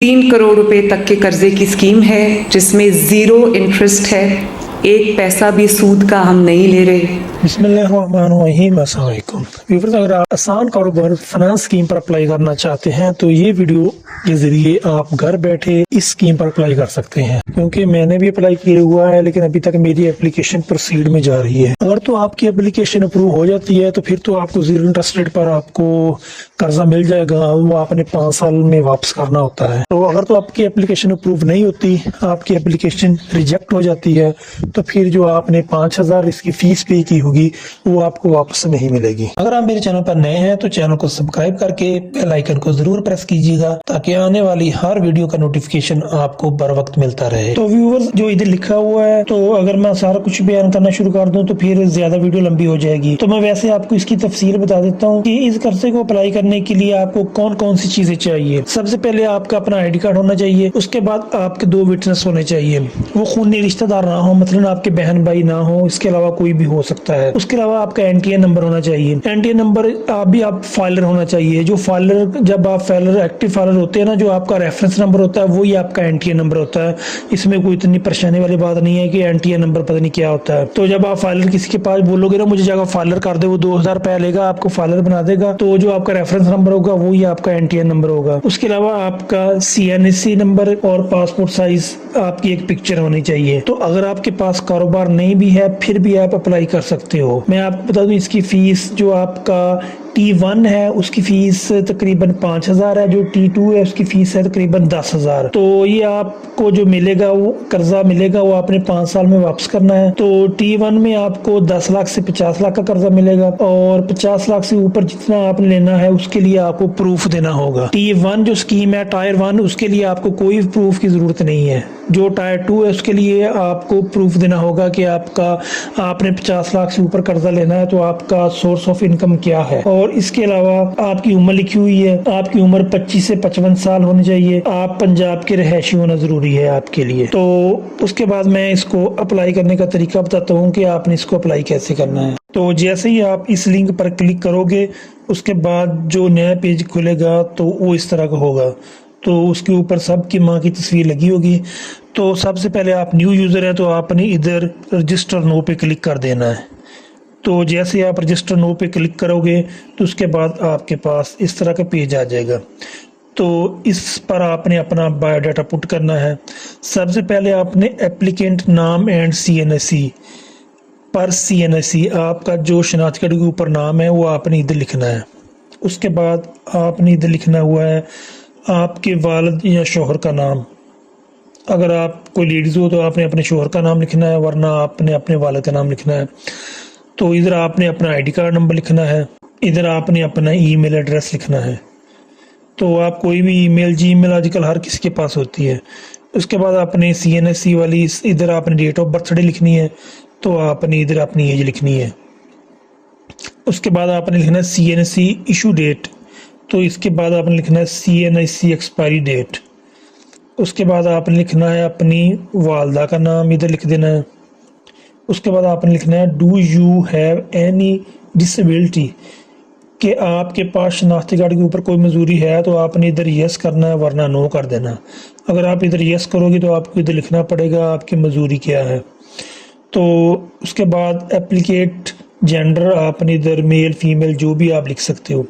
3 करोड़ रुपए तक के कर्जे की स्कीम है जिसमें 0 इंटरेस्ट है, 1 पैसा भी सूद का हम नहीं ले रहे। बिस्मिल्लाहिर्रहमानिर्रहीम। अस्सलाम वालेकुम व्यूअर्स, अगर आप आसान कारोबार फाइनेंस स्कीम पर अप्लाई करना चाहते हैं तो ये वीडियो के जरिए आप घर बैठे इस स्कीम पर अप्लाई कर सकते हैं, क्योंकि मैंने भी अप्लाई किया हुआ है लेकिन अभी तक मेरी एप्लीकेशन प्रोसीड में जा रही है। अगर तो आपकी एप्लीकेशन अप्रूव हो जाती है तो फिर तो आपको 0 इंटरेस्ट रेट पर आपको कर्जा मिल जाएगा, वो आपने 5 साल में वापस करना होता है। तो अगर तो आपकी एप्लीकेशन अप्रूव नहीं होती, आपकी एप्लीकेशन रिजेक्ट हो जाती है, तो फिर जो आपने 5,000 इसकी फीस पे की होगी वो आपको वापस नहीं मिलेगी। अगर आप मेरे चैनल पर नए हैं तो चैनल को सब्सक्राइब करके बेल आइकन को जरूर प्रेस कीजिएगा ताकि आने वाली हर वीडियो का नोटिफिकेशन आपको बर वक्त मिलता रहे। तो व्यूअर्स, जो इधर लिखा हुआ है, तो अगर मैं सारा कुछ बयान करना शुरू कर दूं तो फिर ज्यादा वीडियो लंबी हो जाएगी। तो मैं वैसे आपको इसकी तफसील बता देता हूँ कि इस कर्जे को अप्लाई करने के लिए आपको कौन कौन सी चीजें चाहिए। सबसे पहले आपका अपना आईडी कार्ड होना चाहिए, उसके बाद आपके 2 विटनेस होने चाहिए, वो खूनी रिश्तेदार ना हो, मतलब आपके बहन भाई ना हो, इसके अलावा कोई भी हो सकता है। उसके अलावा आपका एनटीए नंबर होना चाहिए। एनटीए नंबर आप फाइलर होना चाहिए। जो फाइलर, जब आप फाइलर एक्टिव फाइलर होते हैं ना, जो आपका रेफरेंस नंबर होता है वही आपका एनटीए नंबर होता है। इसमें कोई इतनी परेशानी वाली बात नहीं है कि एनटीए नंबर पता नहीं क्या होता है। तो जब आप फाइलर किसी के पास बोलोगे ना मुझे जगह फाइलर कर दे, वो 2,000 रुपया लेगा, आपको फाइलर बना देगा। तो जो आपका रेफरेंस नंबर होगा वही आपका एनटीए नंबर होगा। उसके अलावा आपका सीएनएससी नंबर और पासपोर्ट साइज आपकी एक पिक्चर होनी चाहिए। तो अगर आपके पास कारोबार नहीं भी है फिर भी आप अप्लाई कर सकते हो। मैं आपको बता दूं, इसकी फीस जो आपका T1 है उसकी फीस तकरीबन 5,000 है, जो T2 है उसकी फीस है तकरीबन 10,000। तो ये आपको जो मिलेगा, वो कर्जा मिलेगा, वो आपने 5 साल में वापस करना है। तो T1 में आपको 10 लाख से 50 लाख का कर्जा मिलेगा और 50 लाख से ऊपर जितना आपने लेना है उसके लिए आपको प्रूफ देना होगा। T1 जो स्कीम है टायर 1, उसके लिए आपको कोई प्रूफ की जरूरत नहीं है। जो टायर 2 है उसके लिए आपको प्रूफ देना होगा कि आपने 50 लाख से ऊपर कर्जा लेना है, तो आपका सोर्स ऑफ इनकम क्या है। और इसके अलावा आपकी उम्र लिखी हुई है, आपकी उम्र 25 से 55 साल होनी चाहिए, आप पंजाब के रहायशी होना जरूरी है आपके लिए। तो उसके बाद मैं इसको अप्लाई करने का तरीका बताता हूँ कि आपने इसको अप्लाई कैसे करना है। तो जैसे ही आप इस लिंक पर क्लिक करोगे उसके बाद जो नया पेज खुलेगा तो वो इस तरह का होगा। तो उसके ऊपर सबकी माँ की तस्वीर लगी होगी। तो सबसे पहले आप न्यू यूज़र हैं तो आपने इधर रजिस्टर नो पे क्लिक कर देना है। तो जैसे आप रजिस्टर नो पे क्लिक करोगे तो उसके बाद आपके पास इस तरह का पेज आ जाएगा। तो इस पर आपने अपना बायोडाटा पुट करना है। सबसे पहले आपने एप्लीकेंट नाम एंड सीएनएससी पर सीएनएससी आपका जो शनाख्ती कार्ड के ऊपर नाम है वो आपने इधर लिखना है। उसके बाद आपने इधर लिखना हुआ है आपके वालिद या शोहर का नाम। अगर आप कोई लेडीज़ हो तो आपने अपने शोहर का नाम लिखना है, वरना आपने अपने वालिद का नाम लिखना है। तो इधर आपने अपना आईडी कार्ड नंबर लिखना है, इधर आपने अपना ईमेल एड्रेस लिखना है। तो आप कोई भी ईमेल, जीमेल आजकल हर किसी के पास होती है। उसके बाद आपने सीएनएससी वाली इधर आपने डेट ऑफ बर्थडे लिखनी है, तो आपने इधर अपनी एज लिखनी है। उसके बाद आपने लिखना है सीएनएससी इशू डेट, तो इसके बाद आपने लिखना है सीएनएससी एक्सपायरी डेट। उसके बाद आपने लिखना है अपनी वालदा का नाम, इधर लिख देना है। उसके बाद आपने लिखना है do you have any disability, कि आपके पास शनाख्ती कार्ड के ऊपर कोई मजूरी है, तो आपने इधर यस करना है वरना नो कर देना। अगर आप इधर यस करोगे तो आपको इधर लिखना पड़ेगा आपकी मजूरी क्या है। तो उसके बाद एप्लीकेट जेंडर आपने इधर मेल फीमेल जो भी आप लिख सकते हो।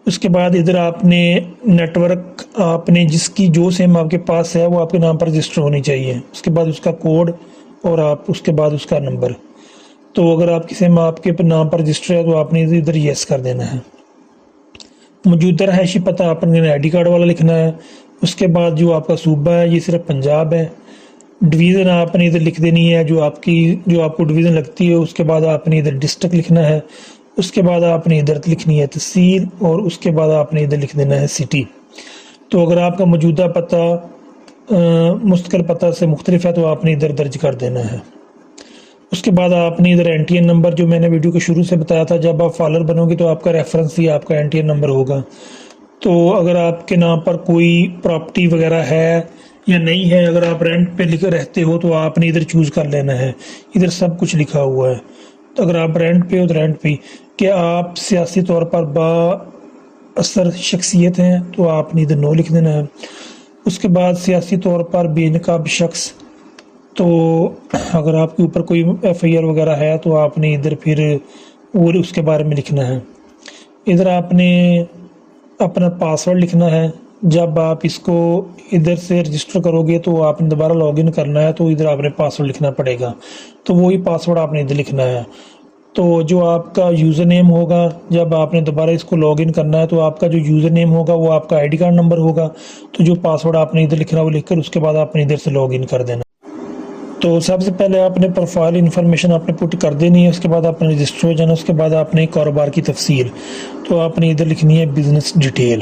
उसके बाद इधर आपने नेटवर्क, आपने जिसकी जो सिम आपके पास है वो आपके नाम पर रजिस्टर होनी चाहिए। उसके बाद उसका कोड और उसके बाद उसका नंबर। तो अगर आपकी सिम आपके नाम पर रजिस्टर है तो आपने इधर यस कर देना है। मौजूदा रहायशी पता आपने आईडी कार्ड वाला लिखना है। उसके बाद जो आपका सूबा है ये सिर्फ पंजाब है। डिवीज़न आपने इधर लिख देनी है जो आपको डिवीज़न लगती है। उसके बाद आपने इधर डिस्ट्रिक्ट लिखना है। उसके बाद आपने इधर लिखनी है तहसील और उसके बाद आपने इधर लिख देना है सिटी। तो अगर आपका मौजूदा पता मुस्तकिल पता से मुख्तलिफ है तो आपने इधर दर्ज कर देना है। उसके बाद आपने इधर एनटीएन नंबर, जो मैंने वीडियो के शुरू से बताया था, जब आप फाइलर बनोगे तो आपका रेफरेंस ही आपका एनटीएन नंबर होगा। तो अगर आपके नाम पर कोई प्रॉपर्टी वगैरह है या नहीं है, अगर आप रेंट पे लिख रहते हो तो आपने इधर चूज़ कर लेना है। इधर सब कुछ लिखा हुआ है। तो अगर आप रेंट पे हो तो रेंट पे, कि आप सियासी तौर पर असर शख्सियत हैं तो आपने इधर नो लिख देना है। اس کے بعد سیاسی طور پر بے نقاب شخص، تو اگر آپ کے اوپر کوئی ایف آئی آر وغیرہ ہے تو آپ نے ادھر پھر وہ اس کے بارے میں لکھنا ہے۔ ادھر آپ نے اپنا پاسورڈ لکھنا ہے۔ جب آپ اس کو ادھر سے رجسٹر کرو گے تو آپ نے دوبارہ لاگ ان کرنا ہے، تو ادھر آپ نے پاسورڈ لکھنا پڑے گا، تو وہی پاسورڈ آپ نے ادھر لکھنا ہے۔ تو جو آپ کا یوزر نیم ہوگا، جب آپ نے دوبارہ اس کو لاگ ان کرنا ہے تو آپ کا جو یوزر نیم ہوگا وہ آپ کا آئی ڈی کارڈ نمبر ہوگا، تو جو پاسورڈ آپ نے ادھر لکھنا وہ لکھ کر اس کے بعد آپ نے ادھر سے لاگ ان کر دینا۔ تو سب سے پہلے آپ نے پروفائل انفارمیشن آپ نے پٹ کر دینی ہے، اس کے بعد آپ نے رجسٹر ہو جانا، اس کے بعد آپ نے کاروبار کی تفصیل، تو آپ نے ادھر لکھنی ہے بزنس ڈیٹیل۔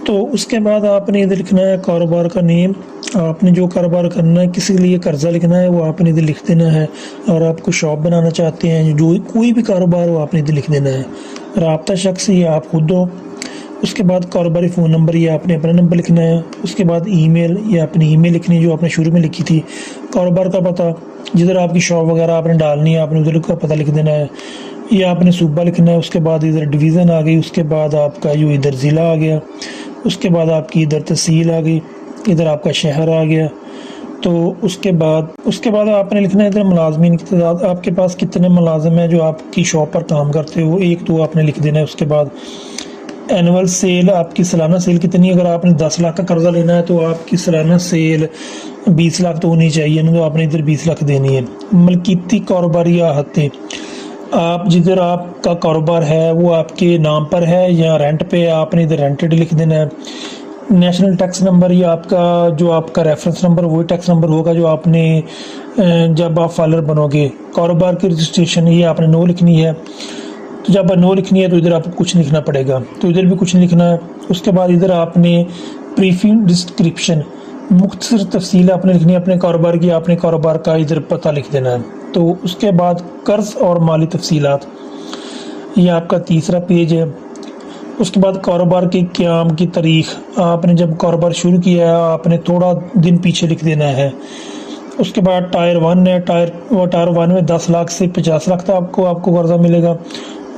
تو اس کے بعد آپ نے ادھر لکھنا ہے کاروبار کا نیم، آپ نے جو کاروبار کرنا ہے، کسی کے لیے قرضہ لکھنا ہے وہ آپ نے ادھر لکھ دینا ہے، اور آپ کو شاپ بنانا چاہتے ہیں، جو کوئی بھی کاروبار ہو آپ نے ادھر لکھ دینا ہے۔ رابطہ شخص یہ آپ خود ہو، اس کے بعد کاروباری فون نمبر یہ آپ نے اپنا نمبر لکھنا ہے، اس کے بعد ای میل یہ اپنی ای میل لکھنی ہے جو آپ نے شروع میں لکھی تھی، کاروبار کا پتہ جدھر آپ کی شاپ وغیرہ آپ نے ڈالنی ہے آپ نے ادھر کا پتہ لکھ دینا ہے، یہ آپ نے صوبہ لکھنا ہے، اس کے بعد ادھر ڈویژن آ گئی، اس کے بعد آپ کا جو ادھر ضلع آ گیا، اس کے بعد آپ کی ادھر تحصیل آ گئی، ادھر آپ کا شہر آ گیا۔ تو اس کے بعد آپ نے لکھنا ہے ادھر ملازمین کی تعداد، آپ کے پاس کتنے ملازم ہیں جو آپ کی شاپ پر کام کرتے ہو، ایک تو آپ نے لکھ دینا ہے۔ اس کے بعد اینول سیل، آپ کی سالانہ سیل کتنی ہے، اگر آپ نے 10 لاکھ کا قرضہ لینا ہے تو آپ کی سالانہ سیل 20 لاکھ تو ہونی چاہیے، تو آپ نے ادھر 20 لاکھ دینی ہے۔ ملکیتی کاروباری احاطے، آپ جدھر آپ کا کاروبار ہے وہ آپ کے نام پر ہے یا رینٹ پہ، آپ نے ادھر رینٹڈ لکھ دینا ہے۔ نیشنل ٹیکس نمبر، یہ آپ کا ریفرنس نمبر وہی ٹیکس نمبر ہوگا جو آپ نے جب آپ فائلر بنو گے۔ کاروبار کی رجسٹریشن یہ آپ نے نو لکھنی ہے، تو جب نو لکھنی ہے تو ادھر آپ کو کچھ لکھنا پڑے گا، تو ادھر بھی کچھ نہیں لکھنا ہے۔ اس کے بعد ادھر آپ نے پریفنگ ڈسکرپشن، مختصر تفصیل آپ نے لکھنی ہے اپنے کاروبار کی، آپ نے کاروبار کا ادھر پتہ لکھ دینا ہے۔ تو اس کے بعد قرض اور مالی تفصیلات، یہ آپ کا تیسرا پیج ہے۔ اس کے بعد کاروبار کے قیام کی تاریخ، آپ نے جب کاروبار شروع کیا ہے آپ نے تھوڑا دن پیچھے لکھ دینا ہے۔ اس کے بعد ٹائر 1 ہے، ٹائر 1 میں 10 لاکھ سے 50 لاکھ تک آپ کو قرضہ ملے گا،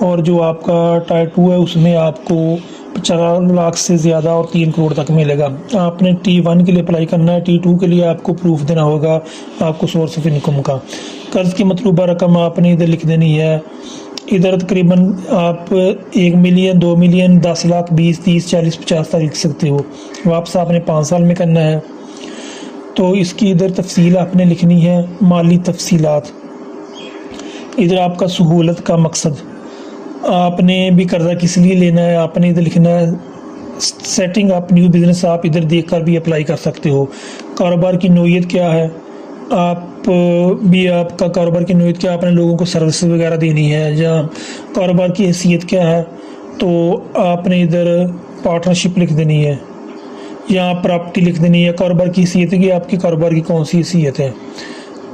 اور جو آپ کا ٹائر 2 ہے اس میں آپ کو 50 لاکھ سے زیادہ اور 3 کروڑ تک ملے گا۔ آپ نے T1 کے لیے اپلائی کرنا ہے، T2 کے لیے آپ کو پروف دینا ہوگا آپ کو سورس آف انکم کا۔ قرض کی مطلوبہ رقم آپ نے ادھر لکھ دینی ہے، ادھر تقریباً آپ 1 ملین 2 ملین 10 لاکھ 20 30 40 50 تک لکھ سکتے ہو، واپس آپ نے 5 سال میں کرنا ہے۔ تو اس کی ادھر تفصیل آپ نے لکھنی ہے، مالی تفصیلات۔ ادھر آپ کا سہولت کا مقصد، آپ نے بھی قرضہ کس لیے لینا ہے آپ نے ادھر لکھنا ہے۔ سیٹنگ اپ نیو بزنس، آپ ادھر دیکھ کر بھی اپلائی کر سکتے ہو۔ کاروبار کی نوعیت کیا ہے، آپ کا کاروبار کی نوعیت کیا، آپ نے لوگوں کو سروس وغیرہ دینی ہے، یا کاروبار کی حیثیت کیا ہے، تو آپ نے ادھر پارٹنرشپ لکھ دینی ہے یا پراپرٹی لکھ دینی ہے۔ کاروبار کی حیثیت ہے کہ آپ کی کاروبار کی کون سی حیثیت ہے،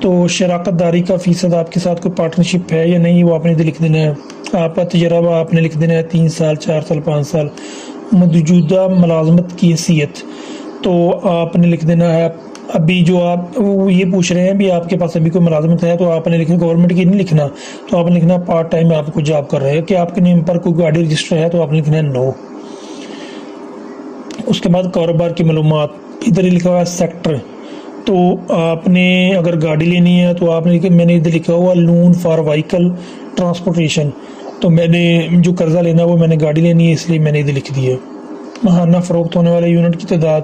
تو شراکت داری کا فیصد، آپ کے ساتھ کوئی پارٹنرشپ ہے یا نہیں وہ آپ نے ادھر لکھ دینا ہے۔ آپ کا تجربہ آپ نے لکھ دینا ہے 3 سال 4 سال 5 سال۔ موجودہ ملازمت کی حیثیت، تو آپ نے لکھ دینا ہے ابھی جو آپ یہ پوچھ رہے ہیں بھی آپ کے پاس ابھی کوئی ملازمت ہے، تو آپ نے لکھنا گورنمنٹ کی نہیں لکھنا، تو آپ نے لکھنا پارٹ ٹائم آپ کو جاب کر رہے ہیں، کہ آپ کے نیم پر کوئی گاڑی رجسٹر ہے تو آپ نے لکھنا ہے نو۔ اس کے بعد کاروبار کی معلومات، ادھر ہی لکھا ہوا ہے سیکٹر، تو آپ نے اگر گاڑی لینی ہے تو آپ نے میں نے ادھر لکھا ہوا لون فار وہیکل ٹرانسپورٹیشن، تو میں نے جو قرضہ لینا ہے وہ میں نے گاڑی لینی ہے اس لیے میں نے ادھر لکھ دی ہے۔ ماہانہ فروخت ہونے والے یونٹ کی تعداد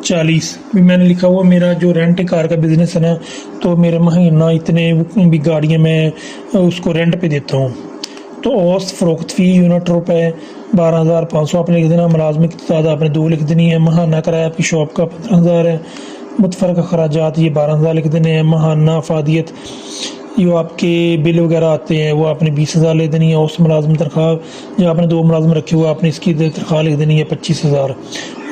40، بھی میں نے لکھا ہوا میرا جو رینٹ کار کا بزنس ہے نا، تو میرے مہینہ اتنے بھی گاڑیاں میں اس کو رینٹ پہ دیتا ہوں۔ تو اوسط فروخت فی یونٹ روپے 12,500 آپ نے لکھ دینا۔ ملازمت کی تعداد آپ نے 2 لکھ دینی ہے۔ ماہانہ کرایہ آپ کی شاپ کا 15,000 ہے۔ متفرقہ اخراجات یہ 12,000 لکھ دینے ہیں۔ ماہانہ افادیت جو آپ کے بل وغیرہ آتے ہیں وہ آپ نے 20,000 لے دینی ہے۔ اوسط ملازمت تنخواہ جو آپ نے 2 ملازم رکھے ہوئے آپ نے اس کی تنخواہ لکھ دینی ہے 25,000۔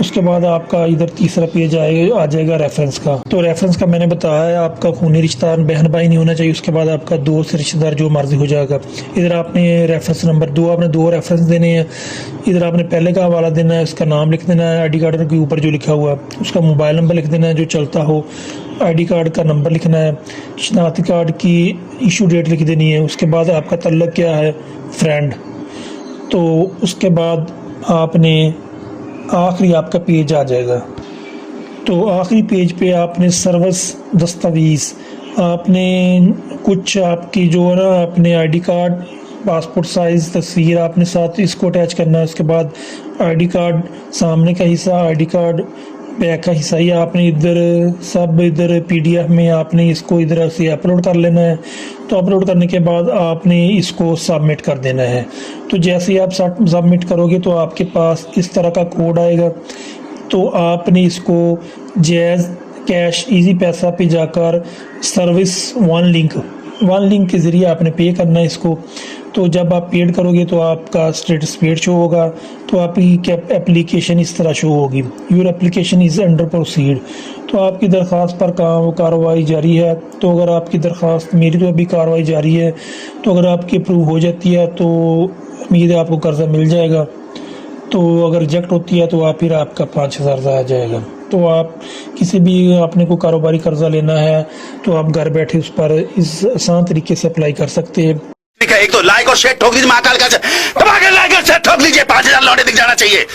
اس کے بعد آپ کا ادھر تیسرا پیج آ جائے گا ریفرنس کا، تو ریفرنس کا میں نے بتایا ہے آپ کا خونی رشتہ دار بہن بھائی نہیں ہونا چاہیے۔ اس کے بعد آپ کا دوست رشتہ دار جو مرضی ہو جائے گا۔ ادھر آپ نے ریفرنس نمبر 2 آپ نے 2 ریفرنس دینے ہیں۔ ادھر آپ نے پہلے کا حوالہ دینا ہے، اس کا نام لکھ دینا ہے، آئی ڈی کارڈ کے اوپر جو لکھا ہوا ہے اس کا موبائل نمبر لکھ دینا ہے جو چلتا ہو، آئی ڈی کارڈ کا نمبر لکھنا ہے، شناختی کارڈ کی ایشو ڈیٹ لکھ دینی ہے۔ اس کے بعد آپ کا تعلق کیا ہے، فرینڈ، تو اس کے بعد آپ نے आखिरी आपका पेज आ जाएगा। तो आखिरी पेज पे आपने सर्विस दस्तावेज़, आपने कुछ आपकी जो है ना अपने आईडी कार्ड, पासपोर्ट साइज़ तस्वीर आपने साथ इसको अटैच करना है। उसके बाद आईडी कार्ड सामने का हिस्सा, आईडी कार्ड बैक का हिस्सा, ये आपने इधर सब इधर पीडीएफ में आपने इसको इधर से अपलोड कर लेना है। तो अपलोड करने के बाद आपने इसको सबमिट कर देना है। तो जैसे ही आप सबमिट करोगे तो आपके पास इस तरह का कोड आएगा। तो आपने इसको जैज़, कैश, इजी पैसा पे जाकर सर्विस वन लिंक के ज़रिए आपने पे करना है इसको। तो जब आप पेड करोगे तो आपका स्टेटस पेड शो होगा। तो आपकी एप्लीकेशन इस तरह शो होगी, your application is under proceed. तो आपकी दरख्वास्त पर कार्रवाई जारी है। तो अगर आपकी दरख्वास्त, मेरी तो अभी कार्रवाई जारी है, तो अगर आपकी अप्रूव हो जाती है तो उम्मीद है आपको कर्जा मिल जाएगा। तो अगर रिजेक्ट होती है तो आप फिर आपका 5,000 आ जाएगा। तो आप किसी भी आपने को कारोबारी कर्जा लेना है तो आप घर बैठे उस पर इस आसान तरीके से अप्लाई कर सकते हैं। एक तो लाइक और शेयर ठोक दीजिए, महाकाल का दबा के लाइक और शेयर ठोक लीजिए, 5,000 लौटे दिख जाना चाहिए।